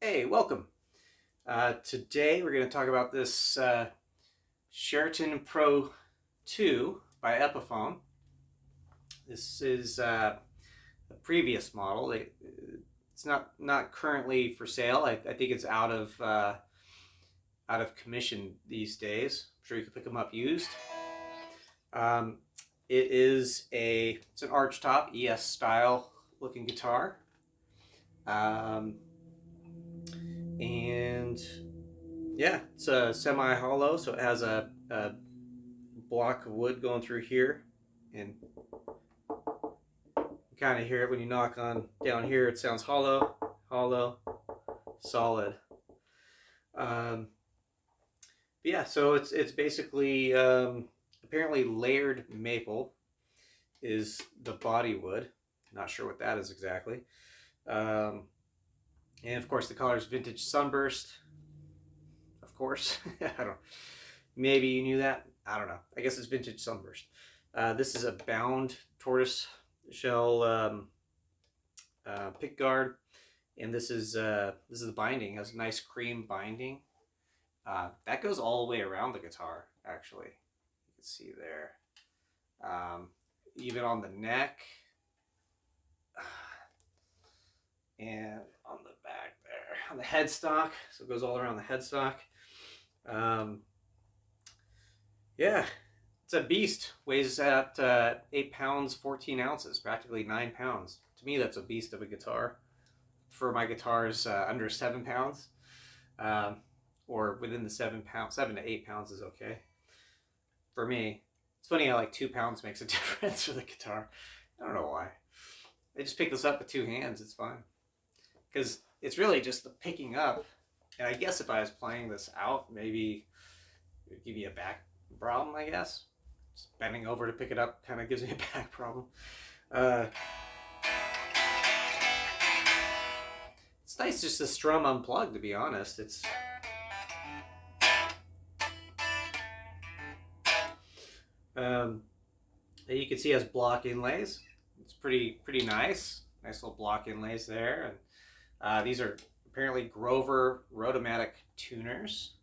Hey, welcome. Today we're going to talk about this Sheraton Pro II by Epiphone. This is a previous model. It's not currently for sale. I think it's out of commission these days. I'm sure you can pick them up used. Um, it's an arch top ES style looking guitar. And yeah, it's a semi-hollow, so it has a block of wood going through here, and you kind of hear it when you knock on down here. It sounds hollow, hollow, solid. But yeah, so it's basically apparently layered maple is the body wood. Not sure what that is exactly. And of course, the color is vintage sunburst. Of course, I don't. Maybe you knew that. I don't know. I guess it's vintage sunburst. This is a bound tortoise shell pick guard, and this is the binding. It has a nice cream binding. That goes all the way around the guitar. Actually, you can see there. Even on the neck and on the back there, on the headstock. So it goes all around the headstock. Yeah, it's a beast. Weighs at 8 pounds, 14 ounces, practically 9 pounds. To me, that's a beast of a guitar. For my guitars, under 7 pounds, or within the 7 to 8 pounds is okay. For me, it's funny how like 2 pounds makes a difference for the guitar. I don't know why. I just pick this up with 2 hands. It's fine. Because it's really just the picking up. And I guess if I was playing this out, maybe it would give you a back problem, I guess. Just bending over to pick it up kind of gives me a back problem. It's nice just to strum unplugged, to be honest. You can see it has block inlays. It's pretty nice. Nice little block inlays there. And these are apparently Grover Rotomatic tuners.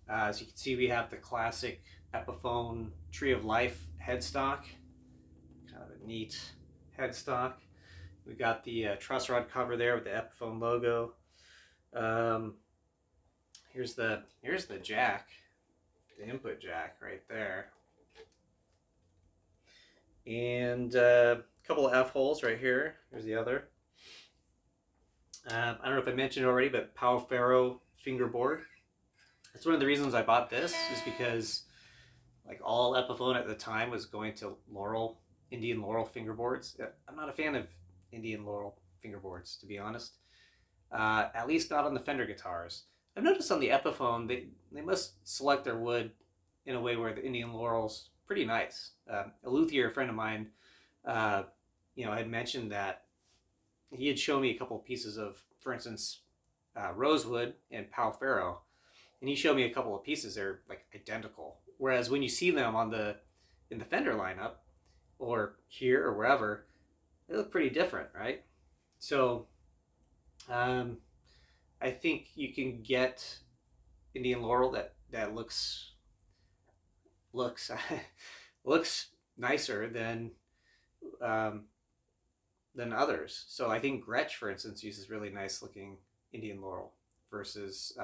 As you can see, we have the classic Epiphone Tree of Life headstock. Kind of a neat headstock. We got the truss rod cover there with the Epiphone logo. Here's the jack, the input jack right there, and a couple of F holes right here. Here's the other. I don't know if I mentioned already, but Pau fingerboard. That's one of the reasons I bought this, is because like all Epiphone at the time was going to Indian Laurel fingerboards. I'm not a fan of Indian Laurel fingerboards, to be honest. At least not on the Fender guitars. I've noticed on the Epiphone, they must select their wood in a way where the Indian Laurel's pretty nice. A luthier friend of mine, had mentioned that he had shown me a couple of pieces of, for instance, rosewood and Pau Ferro, and he showed me a couple of pieces. They're like identical. Whereas when you see them in the Fender lineup, or here or wherever, they look pretty different, right? So, I think you can get Indian Laurel that looks looks nicer than others. So I think Gretsch, for instance, uses really nice looking Indian Laurel versus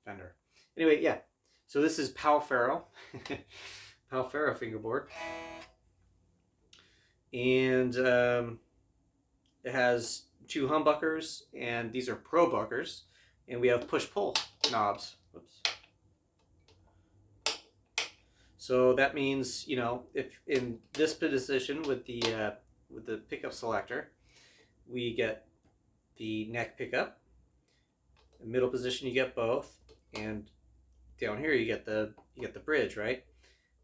Fender. Anyway, yeah. So this is Pau Ferro, Pau Ferro fingerboard, and it has 2 humbuckers, and these are pro buckers, and we have push-pull knobs. Whoops. So that means, if in this position with the pickup selector, we get the neck pickup. In middle position, you get both, and down here you get the bridge, right?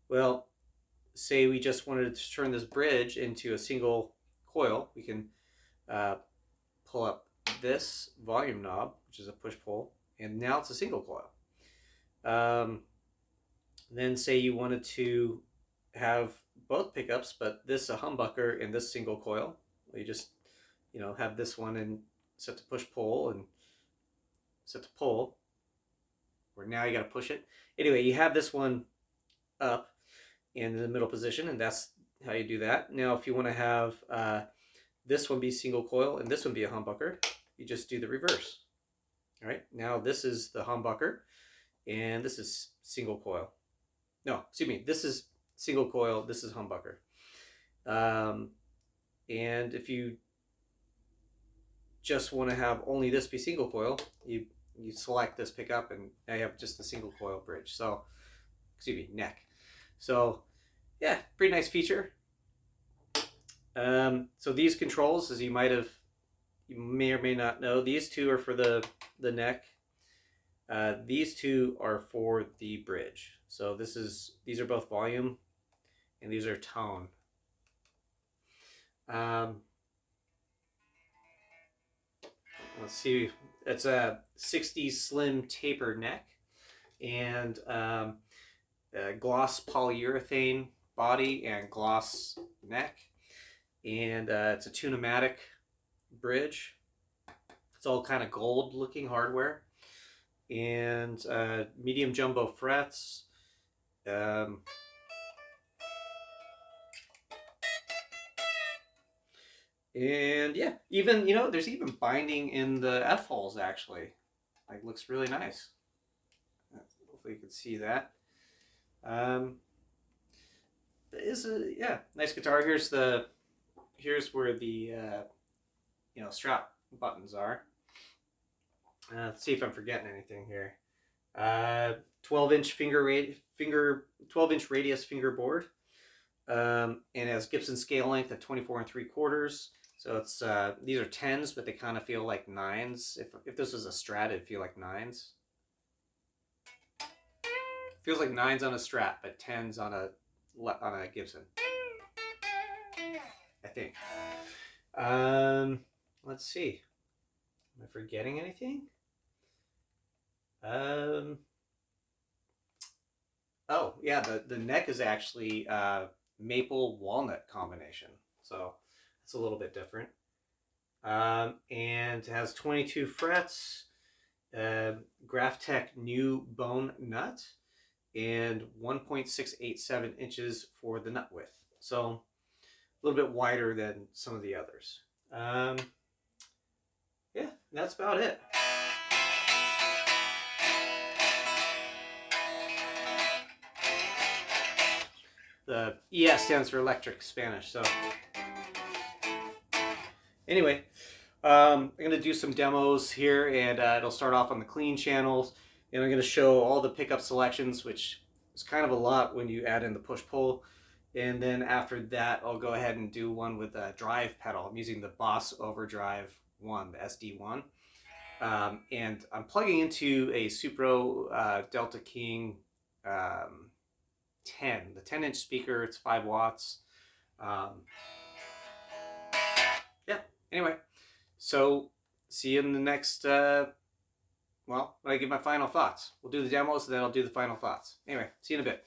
Well, say we just wanted to turn this bridge into a single coil, we can pull up this volume knob, which is a push-pull, and now it's a single coil. Then say you wanted to have both pickups, but this a humbucker and this single coil. You just have this one and set to push pull and set to pull, where now you got to push it. Anyway, you have this one up in the middle position, and that's how you do that. Now, if you want to have this one be single coil and this one be a humbucker, you just do the reverse. All right, now this is the humbucker, and this is single coil. No, excuse me, this is single coil, this is humbucker. And if you just want to have only this be single coil, you select this pickup, and now you have just the single coil bridge. So, excuse me, neck. So, yeah, pretty nice feature. So these controls, as you may or may not know, these two are for the neck. These two are for the bridge. So these are both volume, and these are tone. Let's see, it's a 60s slim taper neck, and gloss polyurethane body and gloss neck, and it's a tune-o-matic bridge. It's all kind of gold looking hardware, and medium jumbo frets. And yeah, even, there's even binding in the F-holes, actually. Like, looks really nice. Hopefully you can see that. Is a nice guitar. Here's where the strap buttons are. Let's see if I'm forgetting anything here. 12-inch 12-inch radius fingerboard, and it has Gibson scale length of 24 3/4. So it's these are 10s, but they kind of feel like 9s. If this was a Strat, it'd feel like 9s. Feels like 9s on a Strat, but 10s on a Gibson, I think. Let's see. Am I forgetting anything? Oh yeah, the neck is actually maple walnut combination, so it's a little bit different. And it has 22 frets, Graphtec new bone nut, and 1.687 inches for the nut width. So a little bit wider than some of the others. Yeah, that's about it. The ES stands for electric Spanish. So anyway, I'm going to do some demos here, and it'll start off on the clean channels, and I'm going to show all the pickup selections, which is kind of a lot when you add in the push-pull. And then after that, I'll go ahead and do one with a drive pedal. I'm using the Boss Overdrive 1, the SD1. And I'm plugging into a Supro Delta King 10, the 10-inch speaker. It's 5 watts. Yeah, anyway, so see you in the next, when I give my final thoughts. We'll do the demos, and then I'll do the final thoughts. Anyway, see you in a bit.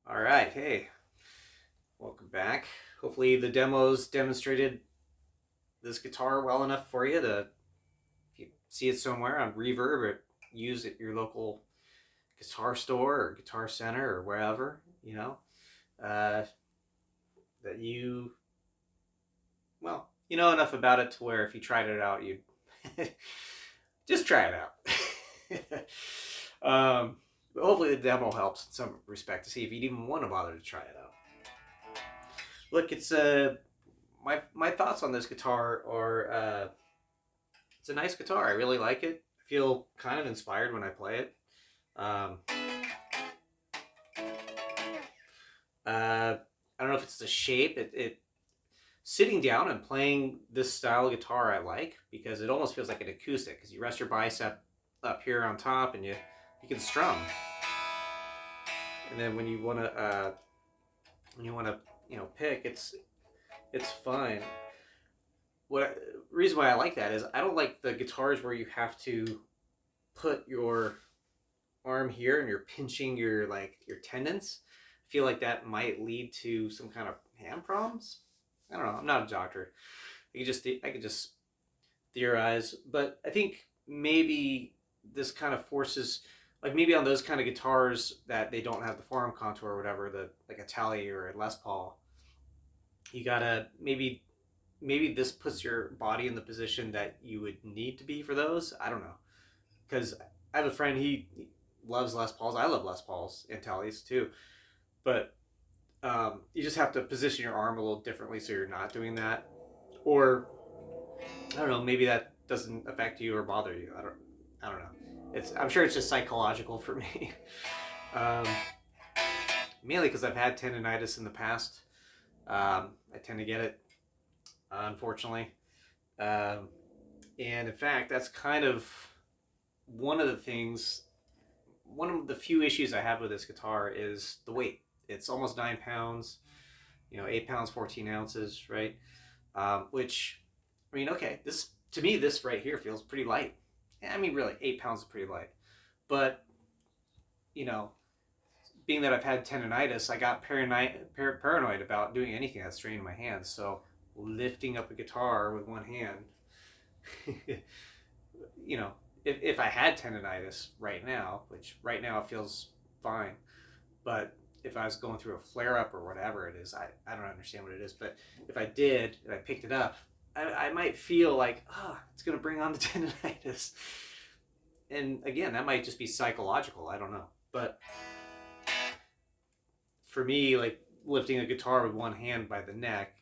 All right, hey, welcome back. Hopefully the demos demonstrated this guitar well enough for you to, if you see it somewhere on Reverb or use it at your local guitar store or guitar center or wherever, uh, that you know enough about it to where if you tried it out, you'd just try it out. But hopefully the demo helps in some respect to see if you'd even want to bother to try it out. Look, it's my thoughts on this guitar are it's a nice guitar. I really like it. I feel kind of inspired when I play it. I don't know if it's the shape. It sitting down and playing this style of guitar I like because it almost feels like an acoustic because you rest your bicep up here on top and you can strum. And then when you want to pick, it's fine. Reason why I like that is I don't like the guitars where you have to put your arm here and you're pinching your tendons. I feel like that might lead to some kind of hand problems. I don't know. I'm not a doctor. I could just theorize, but I think maybe this kind of forces, like maybe on those kind of guitars that they don't have the forearm contour or whatever, like a Tele or a Les Paul, you gotta maybe this puts your body in the position that you would need to be for those. I don't know, because I have a friend, he loves Les Pauls. I love Les Pauls and Teles too, but you just have to position your arm a little differently so you're not doing that. Or I don't know, maybe that doesn't affect you or bother you. I don't know. I'm sure it's just psychological for me. um, Mainly because I've had tendonitis in the past. I tend to get it, unfortunately. And in fact, that's kind of one of the few issues I have with this guitar is the weight. It's almost 9 pounds, 8 pounds, 14 ounces, right? Which, I mean, okay, to me, this right here feels pretty light. I mean, really, 8 pounds is pretty light. But, being that I've had tendonitis, I got paranoid about doing anything that's straining my hands. So lifting up a guitar with one hand, if I had tendonitis right now, which right now it feels fine, but if I was going through a flare up or whatever it is, I don't understand what it is, but if I did and I picked it up, I might feel like, it's going to bring on the tendonitis. And again, that might just be psychological. I don't know. But for me, like lifting a guitar with one hand by the neck,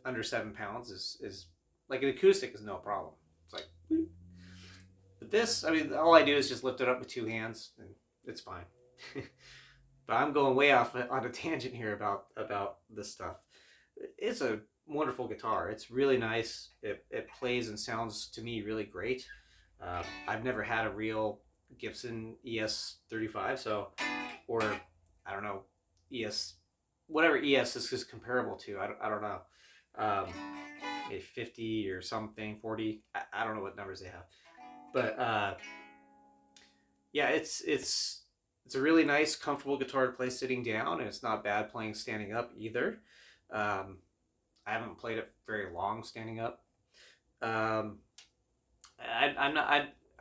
under 7 pounds is like an acoustic is no problem. It's like, but this, I mean, all I do is just lift it up with two hands and it's fine. But I'm going way off on a tangent here about this stuff. It's a wonderful guitar. It's really nice. It plays and sounds to me really great. I've never had a real Gibson ES35, or I don't know, whatever ES this is comparable to. I don't know. Maybe 50 or something, 40. I don't know what numbers they have, but yeah, it's a really nice, comfortable guitar to play sitting down, and it's not bad playing standing up either. I haven't played it very long standing up. I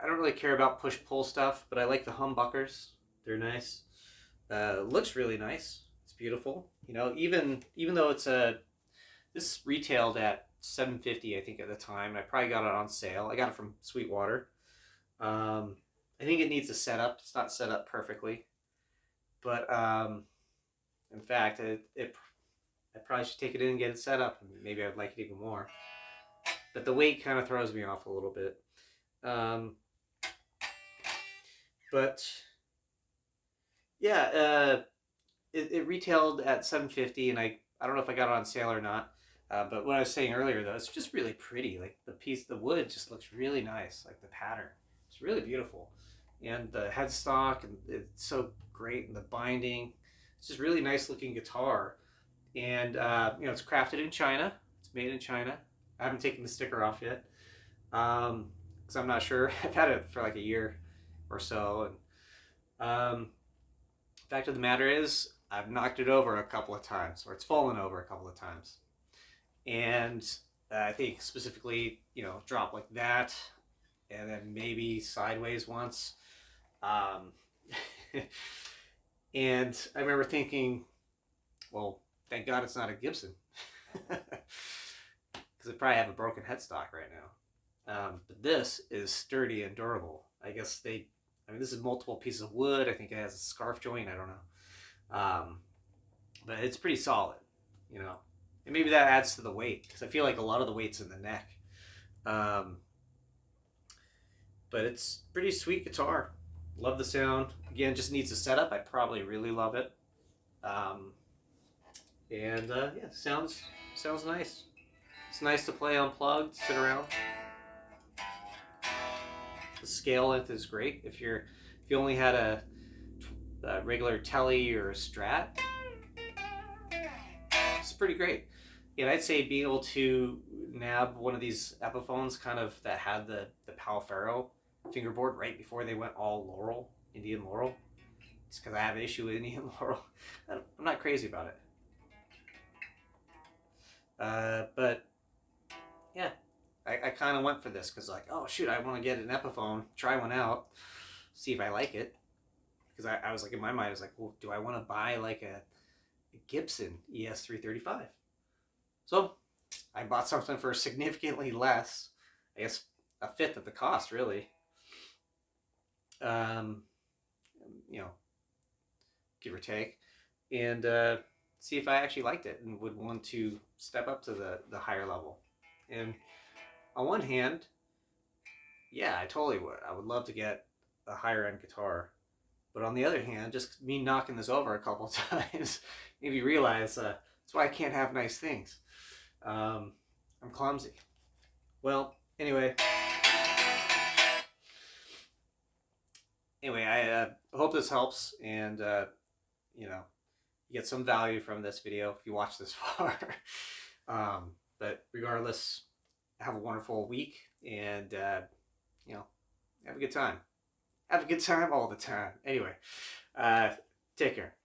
don't really care about push-pull stuff, but I like the humbuckers. They're nice. Looks really nice. It's beautiful. Even though this retailed at $750, I think at the time, and I probably got it on sale. I got it from Sweetwater. I think it needs a setup. It's not set up perfectly, but in fact, I probably should take it in and get it set up, and maybe I'd like it even more. But the weight kind of throws me off a little bit. But yeah, it retailed at $750, and I don't know if I got it on sale or not. But what I was saying earlier, though, it's just really pretty. Like the wood just looks really nice. Like the pattern, it's really beautiful, and the headstock, and it's so great, and the binding. It's just really nice looking guitar, and it's crafted in China. It's made in China. I haven't taken the sticker off yet, because I'm not sure. I've had it for like a year or so, and in fact of the matter is, I've knocked it over a couple of times, or it's fallen over a couple of times. And I think specifically, drop like that, and then maybe sideways once. Um, and I remember thinking, well, thank God it's not a Gibson. Because I probably have a broken headstock right now. But this is sturdy and durable. This is multiple pieces of wood. I think it has a scarf joint. I don't know. But it's pretty solid, And maybe that adds to the weight, because I feel like a lot of the weight's in the neck. But it's pretty sweet guitar. Love the sound. Again, just needs a setup. I probably really love it. Yeah, sounds nice. It's nice to play unplugged, sit around. The scale length is great. If you only had a regular Tele or a Strat, it's pretty great. And I'd say being able to nab one of these Epiphones kind of that had the Pal-Faro fingerboard right before they went all Laurel, Indian Laurel. It's because I have an issue with Indian Laurel. I'm not crazy about it. But yeah, I kind of went for this because like, oh shoot, I want to get an Epiphone, try one out, see if I like it. Because I was like, in my mind, I was like, well, do I want to buy like a Gibson ES335? So I bought something for significantly less, I guess a fifth of the cost, really. Give or take, and see if I actually liked it and would want to step up to the higher level. And on one hand, yeah, I totally would. I would love to get a higher end guitar. But on the other hand, just me knocking this over a couple times made me realize that's why I can't have nice things. I'm clumsy. Well, anyway, I hope this helps, and you get some value from this video if you watch this far. But regardless, have a wonderful week, and have a good time. Have a good time all the time. Anyway, take care.